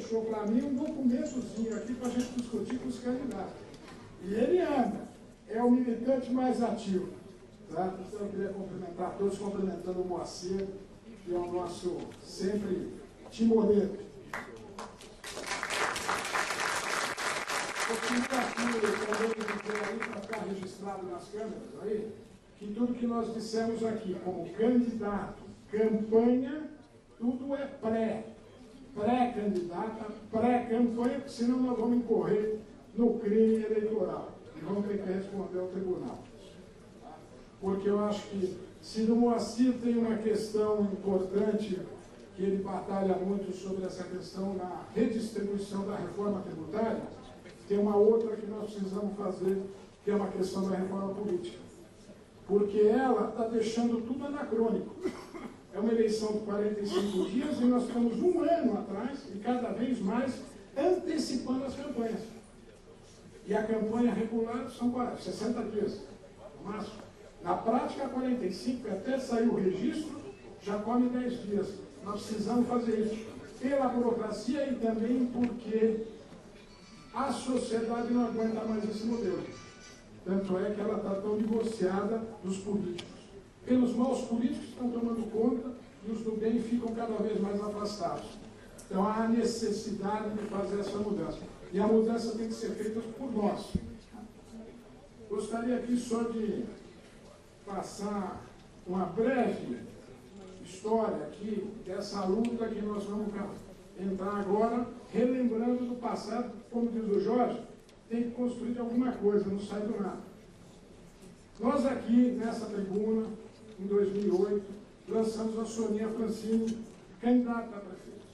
deixou para mim um documentozinho aqui para a gente discutir com os candidatos. E ele é o militante mais ativo. Tá? Então eu queria cumprimentar todos, cumprimentando o Moacir, que é o nosso sempre timoneiro. Eu queria aqui também dizer aí, para ficar registrado nas câmeras aí, que tudo que nós dissemos aqui, como candidato, campanha, tudo é pré-candidata, pré-campanha, senão nós vamos incorrer no crime eleitoral e vamos ter que responder ao tribunal. Porque eu acho que, se no Moacir tem uma questão importante, que ele batalha muito sobre essa questão na redistribuição da reforma tributária, tem uma outra que nós precisamos fazer, que é uma questão da reforma política. Porque ela está deixando tudo anacrônico. É uma eleição de 45 dias e nós estamos um ano atrás e cada vez mais antecipando as campanhas. E a campanha regular são 60 dias, no máximo. Na prática, 45, até sair o registro, já come 10 dias. Nós precisamos fazer isso pela burocracia e também porque a sociedade não aguenta mais esse modelo. Tanto é que ela está tão divorciada dos políticos. Pelos maus políticos que estão tomando conta e os do bem ficam cada vez mais afastados. Então há necessidade de fazer essa mudança. E a mudança tem que ser feita por nós. Gostaria aqui só de passar uma breve história aqui dessa luta que nós vamos entrar agora, relembrando do passado, como diz o Jorge, tem que construir alguma coisa, não sai do nada. Nós aqui, nessa tribuna, em 2008, lançamos a Soninha Francini, candidata a prefeito,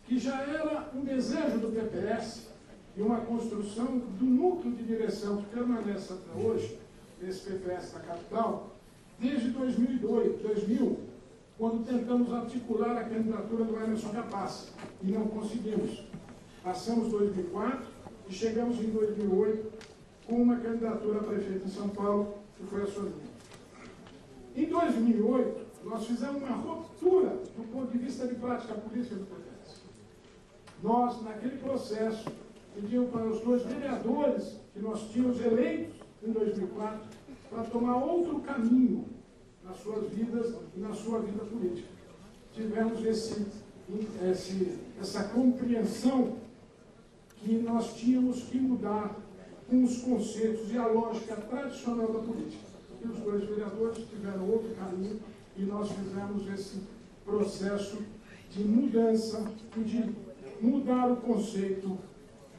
que já era um desejo do PPS e uma construção do núcleo de direção que permanece até hoje, nesse PPS da capital, desde 2000, quando tentamos articular a candidatura do Emerson Capaz, e não conseguimos. Passamos 2004 e chegamos em 2008 com uma candidatura a prefeito em São Paulo, que foi a Soninha. Em 2008, nós fizemos uma ruptura do ponto de vista de prática política do PPS. Nós, naquele processo, pedimos para os 2 vereadores que nós tínhamos eleitos em 2004 para tomar outro caminho nas suas vidas e na sua vida política. Tivemos essa compreensão que nós tínhamos que mudar com os conceitos e a lógica tradicional da política. E os 2 vereadores tiveram outro caminho e nós fizemos esse processo de mudança e de mudar o conceito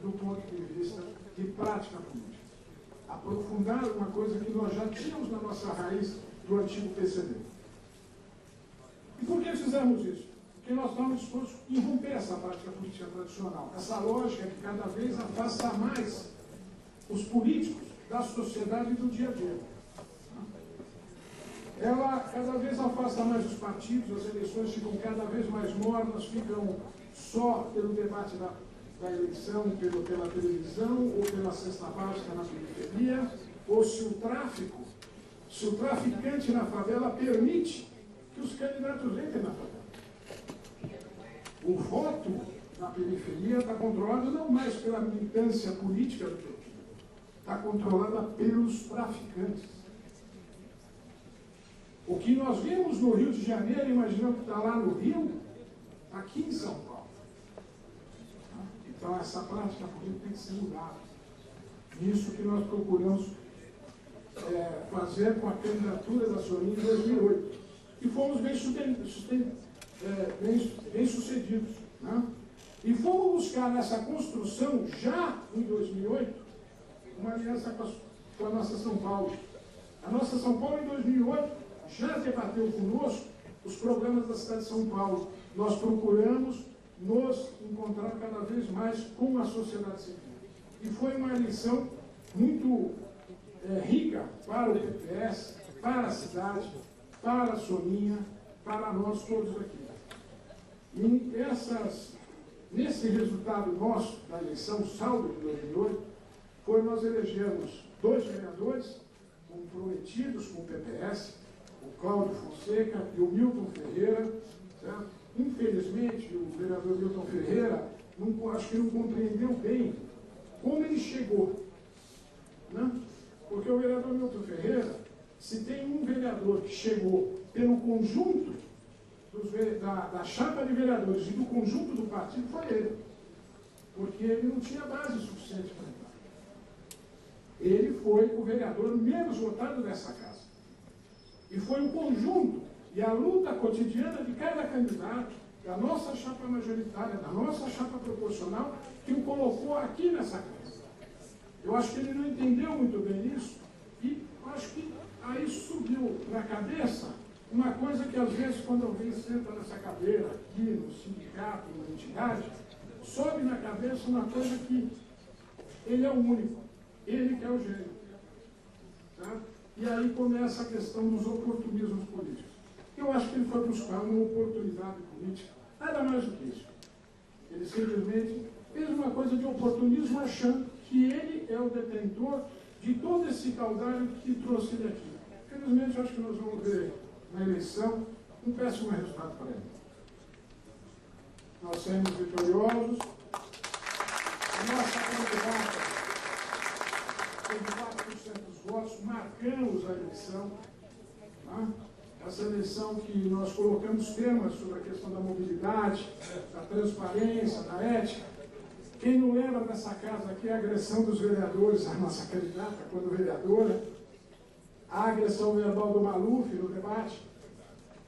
do ponto de vista de prática política. Aprofundar uma coisa que nós já tínhamos na nossa raiz do antigo PCB. E por que fizemos isso? Porque nós estamos dispostos a romper essa prática política tradicional, essa lógica que cada vez afasta mais os políticos da sociedade e do dia a dia. Ela cada vez afasta mais os partidos, as eleições ficam cada vez mais mornas, ficam só pelo debate da eleição, pela televisão, ou pela cesta básica na periferia, ou se o traficante na favela permite que os candidatos entrem na favela. O voto na periferia está controlado não mais pela militância política do PT, está controlada pelos traficantes. O que nós vimos no Rio de Janeiro, imaginamos que está lá no Rio, está aqui em São Paulo. Então essa prática política tem que ser mudada. Isso que nós procuramos fazer com a candidatura da Soninha em 2008. E fomos bem sucedidos. Né? E fomos buscar nessa construção, já em 2008, uma aliança com a nossa São Paulo. A nossa São Paulo, em 2008, já debateu conosco os problemas da cidade de São Paulo. Nós procuramos nos encontrar cada vez mais com a sociedade civil. E foi uma eleição muito rica para o PPS, para a cidade, para a Soninha, para nós todos aqui. E nesse resultado nosso da eleição, saldo de 2008, nós elegemos 2 vereadores comprometidos com o PPS, o Cláudio Fonseca e o Milton Ferreira. Certo? Infelizmente, o vereador Milton Ferreira acho que não compreendeu bem como ele chegou. Né? Porque o vereador Milton Ferreira, se tem um vereador que chegou pelo conjunto da chapa de vereadores e do conjunto do partido, foi ele. Porque ele não tinha base suficiente para entrar. Ele foi o vereador menos votado dessa casa. E foi o conjunto e a luta cotidiana de cada candidato, da nossa chapa majoritária, da nossa chapa proporcional, que o colocou aqui nessa casa. Eu acho que ele não entendeu muito bem isso e acho que aí subiu na cabeça uma coisa que às vezes quando alguém senta nessa cadeira aqui no sindicato, na entidade, sobe na cabeça uma coisa que ele é o único, ele que é o gênio. Tá? E aí começa a questão dos oportunismos políticos. Eu acho que ele foi buscar uma oportunidade política, nada mais do que isso. Ele simplesmente fez uma coisa de oportunismo achando que ele é o detentor de todo esse caudalho que trouxe ele aqui. Infelizmente, acho que nós vamos ver na eleição um péssimo resultado para ele. Nós saímos vitoriosos. A nossa candidata teve 4% dos votos, marcamos a eleição. Tá? Essa eleição que nós colocamos temas sobre a questão da mobilidade, da transparência, da ética. Quem não lembra dessa casa aqui, a agressão dos vereadores, a nossa candidata, quando vereadora, a agressão verbal do Maluf no debate,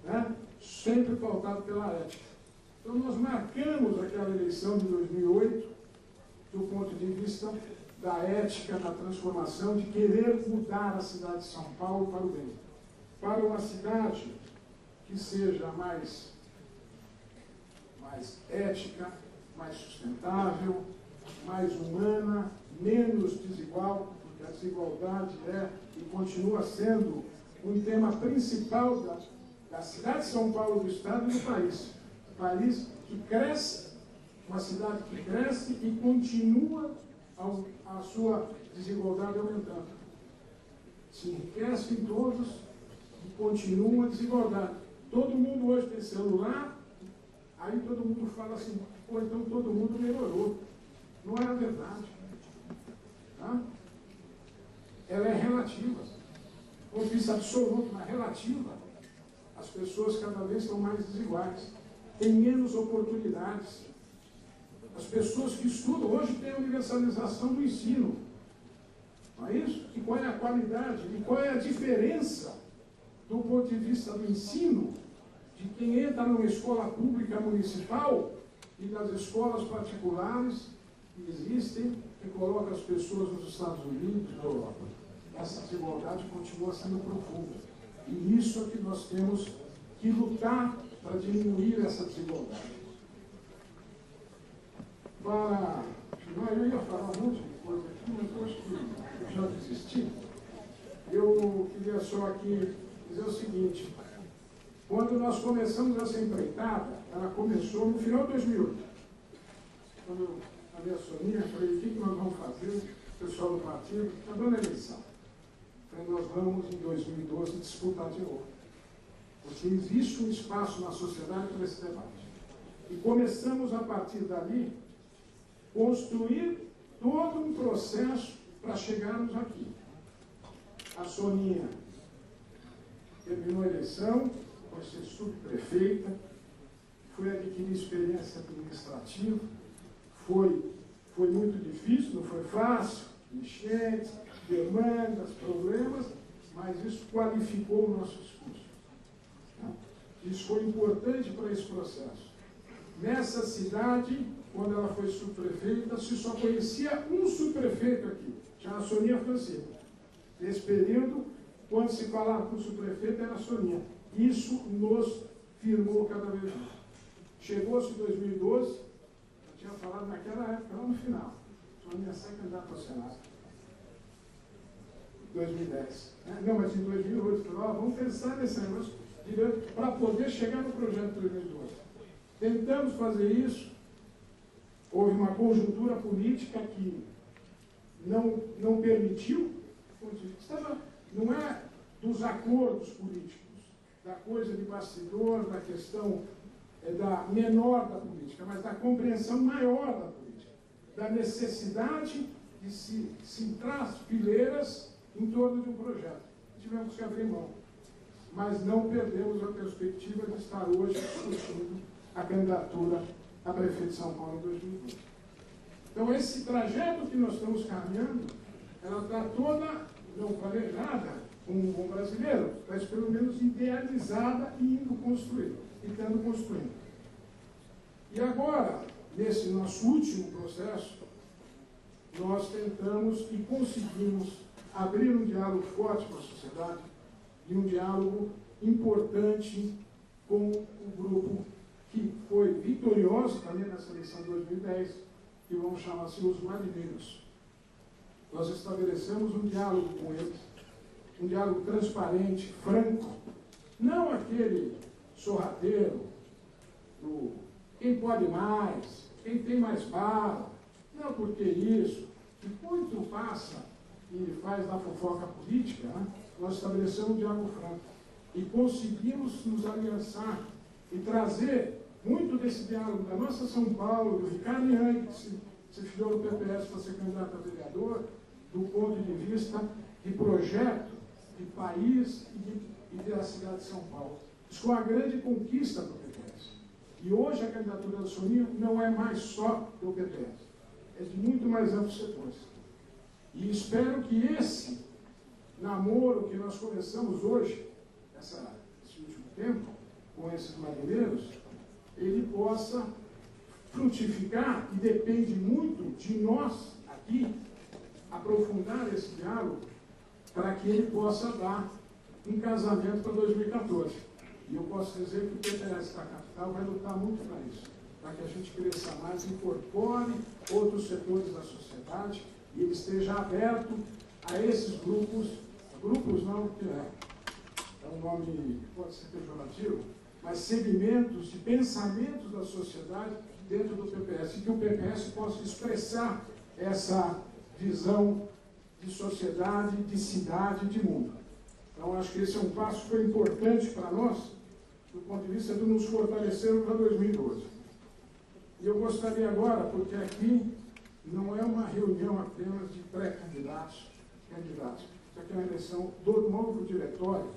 né? Sempre pautado pela ética. Então nós marcamos aquela eleição de 2008 do ponto de vista da ética, da transformação, de querer mudar a cidade de São Paulo para o bem. Para uma cidade que seja mais ética, mais sustentável, mais humana, menos desigual, porque a desigualdade é e continua sendo um tema principal da cidade de São Paulo, do Estado e do país. Um país que cresce, uma cidade que cresce e continua a sua desigualdade aumentando. Se enriquecem todos e continua a desigualdade. Todo mundo hoje tem celular, aí todo mundo fala assim, pô, então todo mundo melhorou. Não é a verdade. Tá? Ela é relativa. Do ponto de vista absoluto, mas relativa. As pessoas cada vez estão mais desiguais. Têm menos oportunidades. As pessoas que estudam hoje têm a universalização do ensino. Não é isso? E qual é a qualidade? E qual é a diferença do ponto de vista do ensino de quem entra numa escola pública municipal e das escolas particulares que existem e coloca as pessoas nos Estados Unidos e na Europa? Essa desigualdade continua sendo profunda. E isso é que nós temos que lutar para diminuir essa desigualdade. Eu ia falar um monte de coisa aqui, mas eu acho que eu já desisti. Eu queria só aqui dizer o seguinte. Quando nós começamos essa empreitada, ela começou no final de 2008. Quando eu falei a Soninha, falei, o que nós vamos fazer? O pessoal do partido está dando eleição. Falei, nós vamos, em 2012, disputar de novo. Porque existe um espaço na sociedade para esse debate. E começamos, a partir dali, construir todo um processo para chegarmos aqui. A Soninha terminou a eleição, foi ser subprefeita, foi adquirir experiência administrativa, foi muito difícil, não foi fácil, enchentes, demandas, problemas, mas isso qualificou o nosso discurso. Isso foi importante para esse processo. Nessa cidade, quando ela foi subprefeita, se só conhecia um subprefeito aqui, chama Soninha Francisco. Nesse período, quando se falava com o subprefeito, era a Soninha. Isso nos firmou cada vez mais. Chegou-se em 2012, eu tinha falado naquela época, lá no final, Soninha sai candidata ao Senado. 2010. Não, mas em 2008, falou, vamos pensar nesse negócio para poder chegar no projeto de 2012. Tentamos fazer isso, houve uma conjuntura política que não permitiu, não é dos acordos políticos, da coisa de bastidor, da questão menor da política, mas da compreensão maior da política, da necessidade de se centrar as fileiras em torno de um projeto. Tivemos que abrir mão, mas não perdemos a perspectiva de estar hoje discutindo a candidatura a prefeito de São Paulo em 2020. Então, esse trajeto que nós estamos caminhando, ela está toda, não planejada, como um bom brasileiro, mas pelo menos idealizada e indo construir, e estando construindo. E agora, nesse nosso último processo, nós tentamos e conseguimos abrir um diálogo forte com a sociedade e um diálogo importante com o grupo que foi vitorioso também nessa eleição de 2010, que vamos chamar assim os marinheiros. Nós estabelecemos um diálogo com eles, um diálogo transparente, franco, não aquele sorrateiro, do quem pode mais, quem tem mais bala, não porque isso, que muito passa e faz da fofoca política, né? Nós estabelecemos um diálogo franco e conseguimos nos aliançar e trazer muito desse diálogo da nossa São Paulo, do Ricardo Yang, que se filiou no PPS para ser candidato a vereador, do ponto de vista de projeto, de país e da cidade de São Paulo. Isso foi uma grande conquista para o PPS. E hoje a candidatura do Soninho não é mais só do PPS, é de muito mais amplos setores. E espero que esse namoro que nós começamos hoje, esse último tempo, com esses marinheiros, ele possa frutificar, e depende muito de nós aqui, aprofundar esse diálogo, para que ele possa dar um casamento para 2014. E eu posso dizer que o PPS da capital vai lutar muito para isso, para que a gente cresça mais, incorpore outros setores da sociedade e ele esteja aberto a esses grupos não, que é um nome que pode ser pejorativo, mas segmentos de pensamentos da sociedade dentro do PPS, e que o PPS possa expressar essa visão de sociedade, de cidade, de mundo. Então, acho que esse é um passo que foi importante para nós, do ponto de vista de nos fortalecermos para 2012. E eu gostaria agora, porque aqui não é uma reunião apenas de pré-candidatos, isso aqui é uma eleição do novo diretório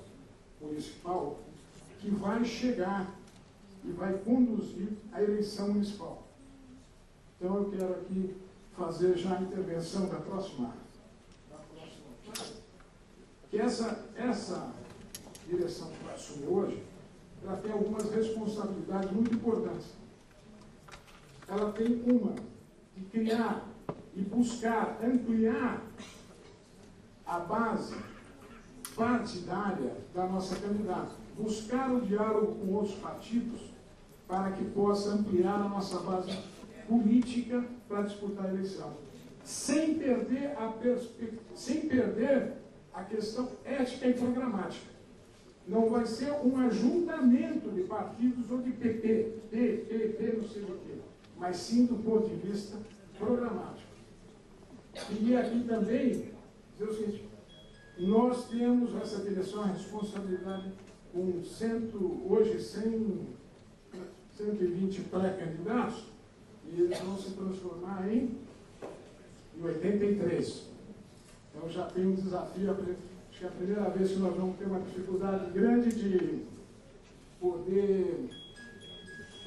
municipal que vai chegar e vai conduzir a eleição municipal. Então, eu quero aqui fazer já a intervenção da próxima que essa direção que vai assumir hoje, ela tem algumas responsabilidades muito importantes. Ela tem uma de criar e buscar ampliar a base partidária da nossa candidata, buscar o diálogo com outros partidos para que possa ampliar a nossa base política para disputar a eleição, sem perder a questão ética e programática. Não vai ser um ajuntamento de partidos ou de PP, não sei o quê, mas sim do ponto de vista programático. E aqui também dizer o seguinte: nós temos essa direção, a responsabilidade com hoje 120 pré-candidatos, e eles vão se transformar em 83. Então já tem um desafio, acho que é a primeira vez que nós vamos ter uma dificuldade grande de poder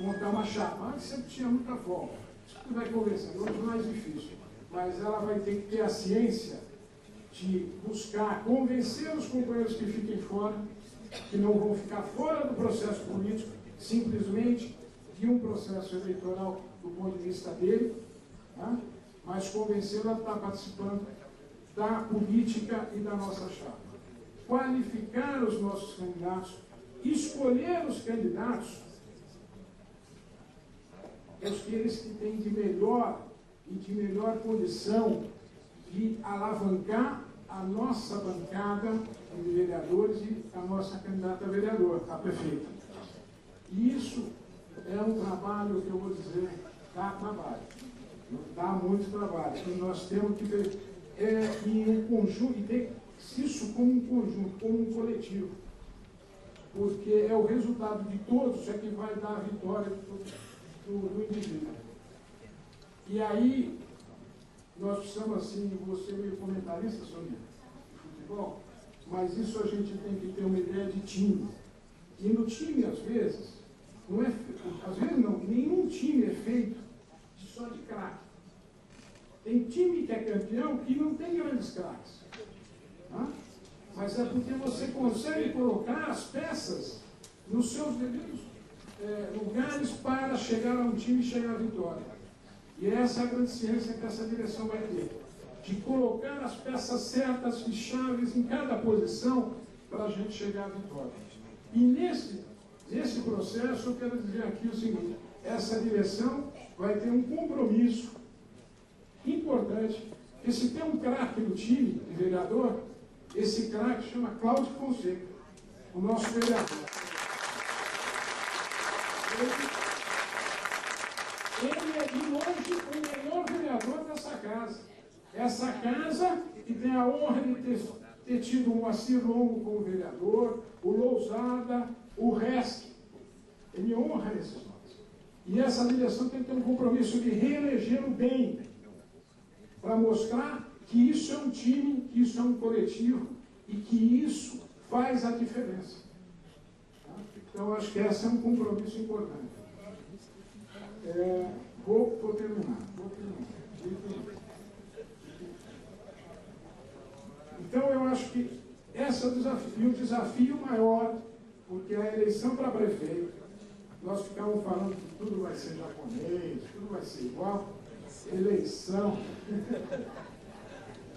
montar uma chapa. Antes sempre tinha muita folga, isso que vai conversando, hoje é mais difícil, mas ela vai ter que ter a ciência de buscar convencer os companheiros que fiquem fora, que não vão ficar fora do processo político, simplesmente de um processo eleitoral do ponto de vista dele, tá? Mas convencê-lo a estar participando da política e da nossa chapa. Qualificar os nossos candidatos, escolher os candidatos, aqueles que têm de melhor e de melhor condição de alavancar a nossa bancada de vereadores e a nossa candidata a vereador, a prefeita. E isso é um trabalho que eu vou dizer, dá trabalho, dá muito trabalho. E nós temos que ver em um conjunto, e ter isso como um conjunto, como um coletivo. porque é o resultado de todos que vai dar a vitória do indivíduo. E aí, nós precisamos, assim, você meio comentarista, Sonia, de futebol, mas isso a gente tem que ter uma ideia de time. E no time, às vezes não, nenhum time é feito só de craque. Tem time que é campeão que não tem grandes craques. Tá? Mas é porque você consegue colocar as peças nos seus devidos lugares para chegar a um time e chegar à vitória. E essa é a grande ciência que essa direção vai ter. De colocar as peças certas e chaves em cada posição para a gente chegar à vitória. E nesse processo, eu quero dizer aqui o seguinte, essa direção vai ter um compromisso importante, que se tem um craque no time de vereador, esse craque chama Cláudio Fonseca, o nosso vereador. Ele é de longe o melhor vereador dessa casa. Essa casa que tem a honra de ter tido o Moacir Longo como vereador, o Lousada, o Resc. Ele honra esses nomes. E essa direção tem que ter um compromisso de reelegê-lo bem, para mostrar que isso é um time, que isso é um coletivo e que isso faz a diferença. Tá? Então, acho que esse é um compromisso importante. Vou terminar. Então, eu acho que esse é o desafio. E o desafio maior, porque a eleição para prefeito, nós ficamos falando que tudo vai ser japonês, tudo vai ser igual. Eleição.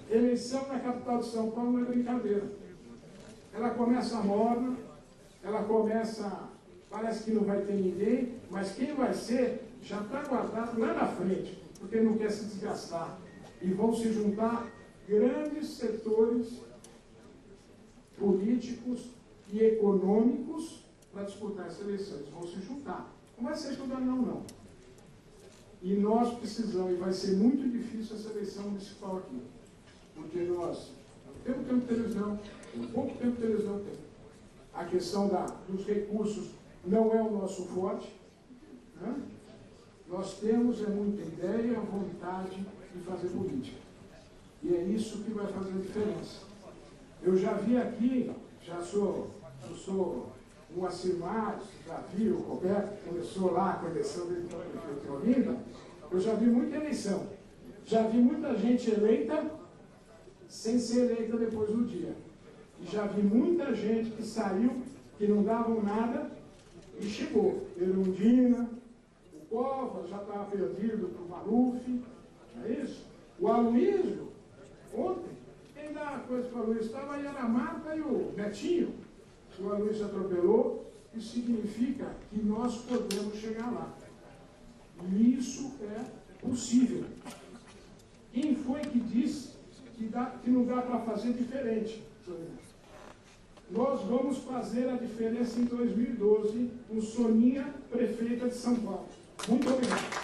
Eleição na capital de São Paulo não é brincadeira. Ela começa morna, ela começa, parece que não vai ter ninguém, mas quem vai ser já está guardado lá na frente, porque não quer se desgastar. E vão se juntar grandes setores políticos e econômicos para disputar essa eleição. Eles vão se juntar. Não vai ser estudar não. E nós precisamos, e vai ser muito difícil essa eleição municipal aqui, porque nós temos tempo de televisão, temos pouco tempo de televisão, a questão dos recursos não é o nosso forte, né? Nós temos muita ideia, vontade de fazer política. E é isso que vai fazer a diferença. Eu já vi aqui, eu sou o Acimar, já vi o Roberto, começou lá com a eleição dele para prefeito de Olinda, eu já vi muita eleição. Já vi muita gente eleita sem ser eleita depois do dia. E já vi muita gente que saiu, que não davam nada, e chegou. Erundina, o Cova já estava perdido para o Maluf, não é isso? O Aloysio, ontem, quem dá coisa para o Aloysio estava aí a Marta e o Netinho. O Aloysio atropelou, isso significa que nós podemos chegar lá. E isso é possível. Quem foi que disse que não dá para fazer diferente? Nós vamos fazer a diferença em 2012 com Soninha, prefeita de São Paulo. Muito obrigado.